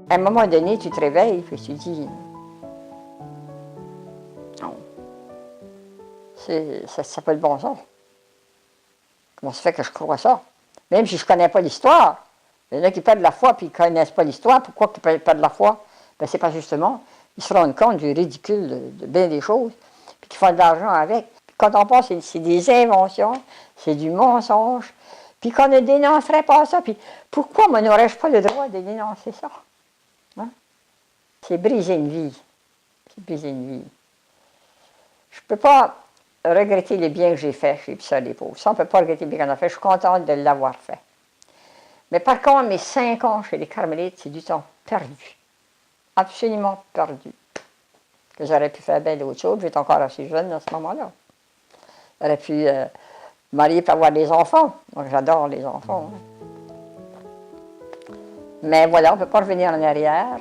À un moment donné, tu te réveilles et tu dis, non, ça n'a pas de bon sens. Comment ça fait que je crois ça? Même si je ne connais pas l'histoire. Il y en a qui perdent la foi puis ils ne connaissent pas l'histoire. Pourquoi ils perdent la foi? Ben, c'est pas justement. Ils se rendent compte du ridicule de bien des choses, puis qu'ils font de l'argent avec. Puis quand on pense, c'est des inventions, c'est du mensonge, puis qu'on ne dénoncerait pas ça. Puis pourquoi moi n'aurais-je pas le droit de dénoncer ça? Hein? C'est briser une vie. C'est briser une vie. Je ne peux pas regretter les biens que j'ai faits chez Pissards des pauvres. Ça, on ne peut pas regretter les biens qu'on a fait. Je suis contente de l'avoir fait. Mais par contre, mes 5 ans chez les Carmélites, c'est du temps perdu. Absolument perdu. Que j'aurais pu faire bien d'autres choses. J'étais encore assez jeune à ce moment-là. J'aurais pu me marier pour avoir des enfants. Moi, j'adore les enfants. Hein. Mais voilà, on ne peut pas revenir en arrière.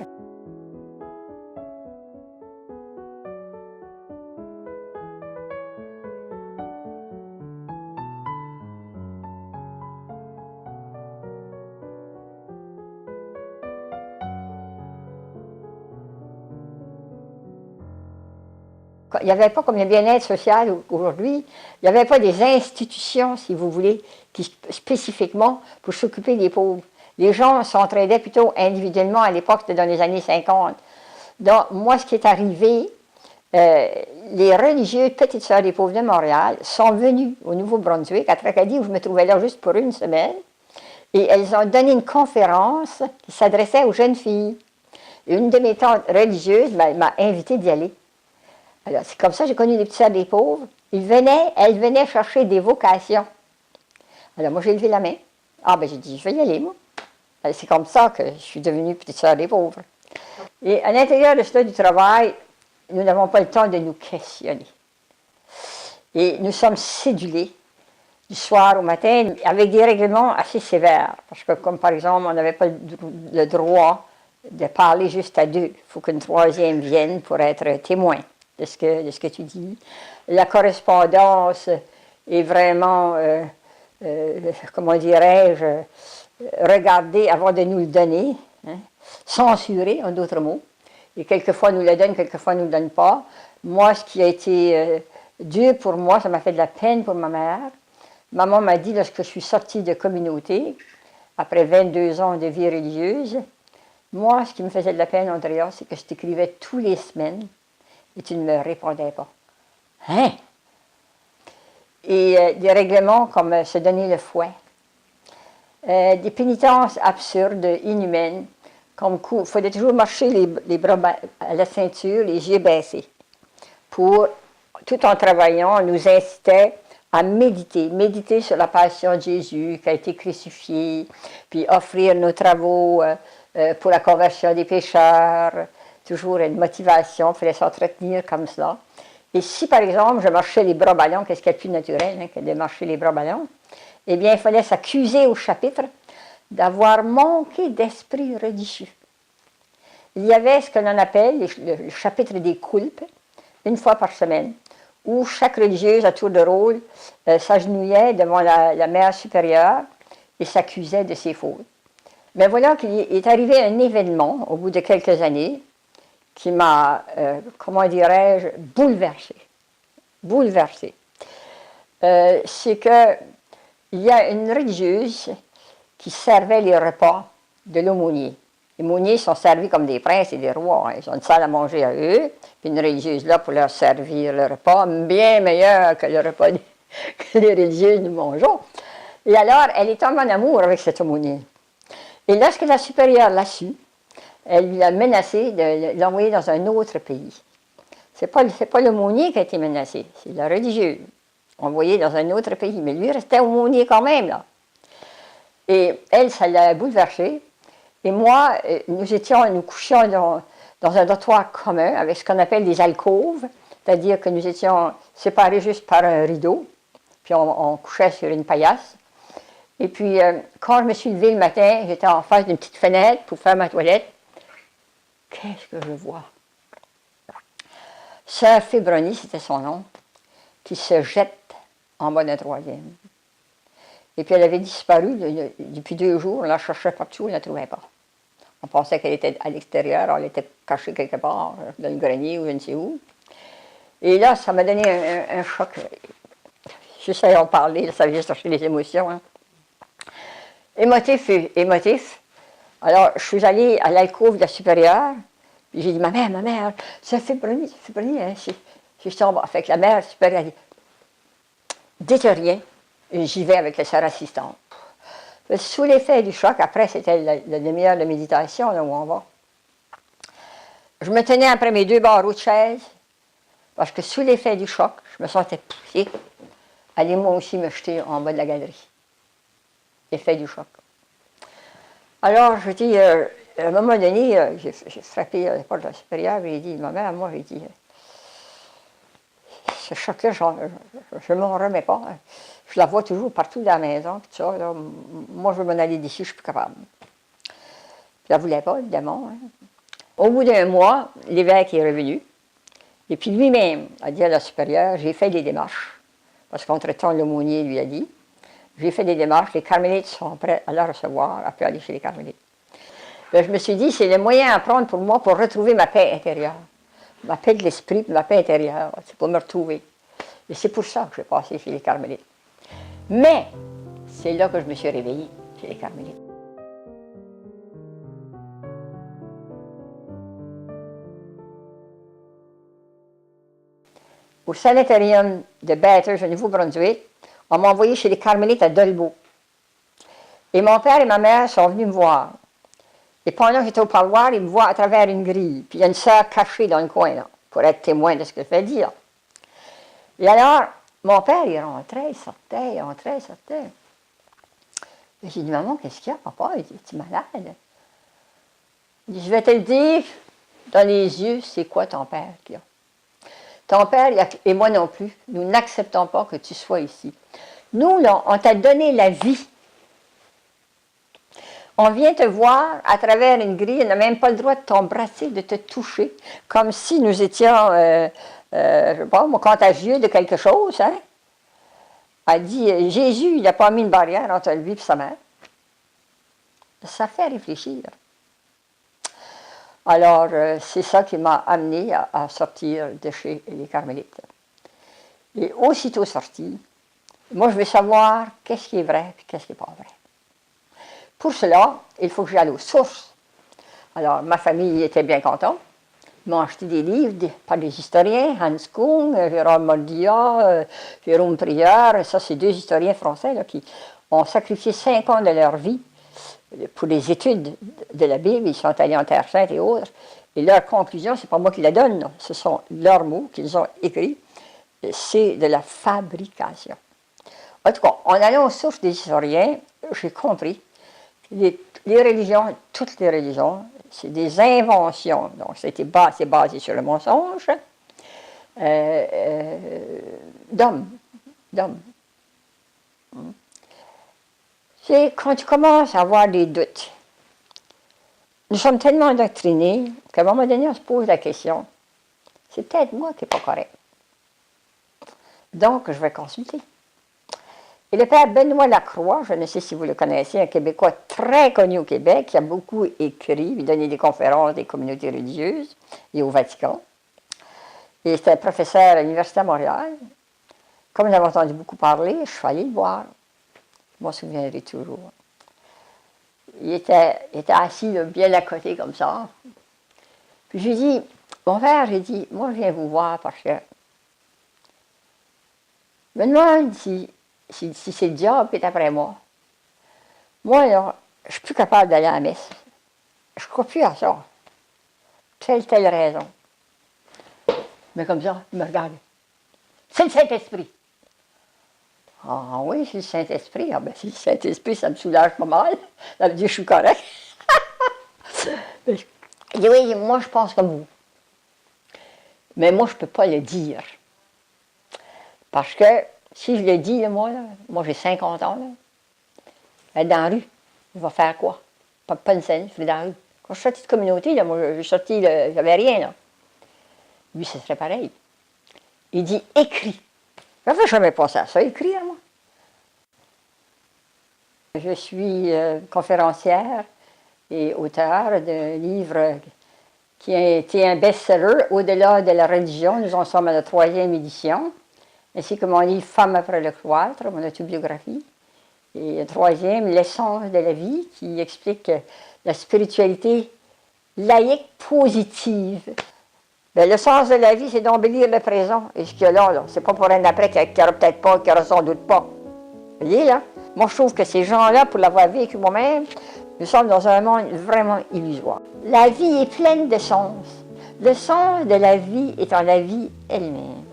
Il n'y avait pas comme le bien-être social aujourd'hui, il n'y avait pas des institutions, si vous voulez, qui spécifiquement pour s'occuper des pauvres. Les gens s'entraidaient plutôt individuellement à l'époque, c'était dans les années 50. Donc, moi, ce qui est arrivé, les religieux Petites Sœurs des pauvres de Montréal sont venus au Nouveau-Brunswick, à Tracadie, où je me trouvais là juste pour une semaine, et elles ont donné une conférence qui s'adressait aux jeunes filles. Et une de mes tantes religieuses m'a invité d'y aller. Alors, c'est comme ça que j'ai connu les Petites Sœurs des pauvres. Elles venaient chercher des vocations. Alors, moi, j'ai levé la main. Ah, ben, j'ai dit, je vais y aller, moi. C'est comme ça que je suis devenue Petite Sœur des pauvres. Et à l'intérieur de cela du travail, nous n'avons pas le temps de nous questionner. Et nous sommes cédulés du soir au matin avec des règlements assez sévères. Parce que, comme par exemple, on n'avait pas le droit de parler juste à deux. Il faut qu'une troisième vienne pour être témoin de ce que tu dis. La correspondance est vraiment, comment dirais-je, regardée avant de nous le donner, hein, censurée, en d'autres mots. Et quelquefois nous le donne, quelquefois nous ne le donne pas. Moi, ce qui a été dur pour moi, ça m'a fait de la peine pour ma mère. Maman m'a dit, lorsque je suis sortie de communauté, après 22 ans de vie religieuse, moi, ce qui me faisait de la peine, Andrea, c'est que je t'écrivais tous les semaines et tu ne me répondais pas. Hein? Et des règlements comme se donner le fouet, des pénitences absurdes, inhumaines, comme il fallait toujours marcher les bras à la ceinture, les yeux baissés, pour, tout en travaillant, on nous incitait à méditer sur la passion de Jésus qui a été crucifié, puis offrir nos travaux pour la conversion des pécheurs, toujours une motivation, il fallait s'entretenir comme cela. Et si, par exemple, je marchais les bras ballons, qu'est-ce qu'il y a de plus naturel hein, que de marcher les bras ballons, eh bien, il fallait s'accuser au chapitre d'avoir manqué d'esprit religieux. Il y avait ce que l'on appelle le chapitre des coulpes, une fois par semaine, où chaque religieuse, à tour de rôle, s'agenouillait devant la mère supérieure et s'accusait de ses fautes. Mais voilà qu'il est arrivé un événement, au bout de quelques années, qui m'a, comment dirais-je, bouleversée. Bouleversée. C'est qu'il y a une religieuse qui servait les repas de l'aumônier. Les aumôniers sont servis comme des princes et des rois. Ils ont une salle à manger à eux, puis une religieuse là pour leur servir le repas, bien meilleur que le repas que les religieuses nous mangeons. Et alors, elle est tombée en amour avec cet aumônier. Et lorsque la supérieure l'a su, elle lui a menacé de l'envoyer dans un autre pays. Ce n'est pas l'aumônier qui a été menacé, c'est la religieuse. Envoyé dans un autre pays, mais lui restait aumônier quand même, là. Et elle, ça l'a bouleversée. Et moi, nous couchions dans un dortoir commun avec ce qu'on appelle des alcôves, c'est-à-dire que nous étions séparés juste par un rideau, puis on couchait sur une paillasse. Et puis, quand je me suis levée le matin, j'étais en face d'une petite fenêtre pour faire ma toilette. Qu'est-ce que je vois? Sœur Fébroni, c'était son nom, qui se jette en bas d'un troisième. Et puis elle avait disparu depuis 2 jours, on la cherchait partout, on ne la trouvait pas. On pensait qu'elle était à l'extérieur, elle était cachée quelque part, dans le grenier ou je ne sais où. Et là, ça m'a donné un choc. J'essaie d'en parler, ça vient chercher les émotions. Hein. Émotif. Alors, je suis allée à l'alcôve de la supérieure, puis j'ai dit, ma mère, ça fait brûler, hein, si je tombe. Fait que la mère supérieure a dit, dites rien, et j'y vais avec la sœur assistante. Sous l'effet du choc, après, c'était la demi-heure de méditation, là où on va. Je me tenais après mes 2 barreaux de chaise, parce que sous l'effet du choc, je me sentais poussée. Allez, moi aussi, me jeter en bas de la galerie. L'effet du choc. Alors, je dis, à un moment donné, j'ai frappé la porte de la supérieure, et j'ai dit, ma mère, moi, j'ai dit, ce choc-là, je ne m'en remets pas. Hein. Je la vois toujours partout dans la maison, tout ça. Là. Moi, je veux m'en aller d'ici, je ne suis plus capable. Je ne la voulais pas, évidemment. Hein. Au bout d'1 mois, l'évêque est revenu. Et puis lui-même a dit à la supérieure, j'ai fait des démarches. Parce qu'entre-temps, l'aumônier lui a dit, j'ai fait des démarches, les carmélites sont prêts à la recevoir, elle peut aller chez les carmélites. Bien, je me suis dit, c'est le moyen à prendre pour moi pour retrouver ma paix intérieure. Ma paix de l'esprit, ma paix intérieure, c'est pour me retrouver. Et c'est pour ça que je vais passer chez les carmélites. Mais, c'est là que je me suis réveillée, chez les carmélites. Au sanatorium de Bathurst, au Nouveau-Brunswick, on m'a envoyé chez les carmélites à Dolbeau. Et mon père et ma mère sont venus me voir. Et pendant que j'étais au parloir, ils me voient à travers une grille. Puis il y a une sœur cachée dans le coin, là, pour être témoin de ce que je fais dire. Et alors, mon père, il rentrait, il sortait, il rentrait, il sortait. Et j'ai dit, maman, qu'est-ce qu'il y a, papa? Il dit, tu es malade? Il dit, je vais te le dire, dans les yeux, c'est quoi ton père qu'il y a? Ton père et moi non plus, nous n'acceptons pas que tu sois ici. Nous, là, on t'a donné la vie. On vient te voir à travers une grille, on n'a même pas le droit de t'embrasser, de te toucher, comme si nous étions, je ne sais pas, contagieux de quelque chose. Hein? Elle dit, Jésus, il n'a pas mis une barrière entre lui et sa mère. Ça fait réfléchir. Alors, c'est ça qui m'a amené à sortir de chez les carmélites. Et aussitôt sorti, moi, je veux savoir qu'est-ce qui est vrai et qu'est-ce qui n'est pas vrai. Pour cela, il faut que j'aille aux sources. Alors, ma famille était bien contente. Ils m'ont acheté des livres par des historiens, Hans Kuhn, Jérôme Mordia, Jérôme Prieur. Ça, c'est 2 historiens français là, qui ont sacrifié 5 ans de leur vie pour les études de la Bible. Ils sont allés en Terre Sainte et autres. Et leur conclusion, ce n'est pas moi qui la donne, non. Ce sont leurs mots qu'ils ont écrits. C'est de la fabrication. En tout cas, en allant aux sources des historiens, j'ai compris les religions, toutes les religions, c'est des inventions. Donc, c'est basé sur le mensonge d'hommes. C'est quand tu commences à avoir des doutes. Nous sommes tellement endoctrinés qu'à un moment donné, on se pose la question, c'est peut-être moi qui n'ai pas correct. Donc, je vais consulter. Et le père Benoît Lacroix, je ne sais si vous le connaissez, un Québécois très connu au Québec, qui a beaucoup écrit, il donnait des conférences des communautés religieuses et au Vatican. Et c'était un professeur à l'Université de Montréal. Comme j'avais entendu beaucoup parler, je suis allée le voir. Je m'en souviendrai toujours. Il était assis là, bien à côté comme ça. Puis je lui ai dit, mon père, j'ai dit, moi je viens vous voir parce que je me demande si c'est le diable qui est après moi. Moi, là, je ne suis plus capable d'aller à la messe. Je ne crois plus à ça. Telle raison. Mais comme ça, il me regarde. C'est le Saint-Esprit. Ah oui, c'est le Saint-Esprit. Ah ben, si le Saint-Esprit, ça me soulage pas mal. Ça veut dire que je suis correct. Il dit, oui, moi, je pense comme vous. Mais moi, je ne peux pas le dire. Parce que si je le dis, là, moi j'ai 50 ans, là, être dans la rue, je vais faire quoi? Pas une scène, je vais dans la rue. Quand je suis sortie de communauté, là, moi, j'ai sorti, j'avais rien, là. Lui, ce serait pareil. Il dit, écris. J'avais jamais pensé à ça, écrire, moi. Je suis conférencière et auteur d'un livre qui a été un best-seller, Au-delà de la religion. Nous en sommes à la 3e édition, ainsi que mon livre Femme après le cloître, mon autobiographie. Et le 3e, L'essence de la vie, qui explique la spiritualité laïque positive. Bien, le sens de la vie, c'est d'embellir le présent. Et ce qu'il y a là, c'est pas pour un après qui n'aura peut-être pas, qui n'aura sans doute pas. Vous voyez, là? Moi, je trouve que ces gens-là, pour l'avoir vécu moi-même, nous sommes dans un monde vraiment illusoire. La vie est pleine de sens. Le sens de la vie est en la vie elle-même.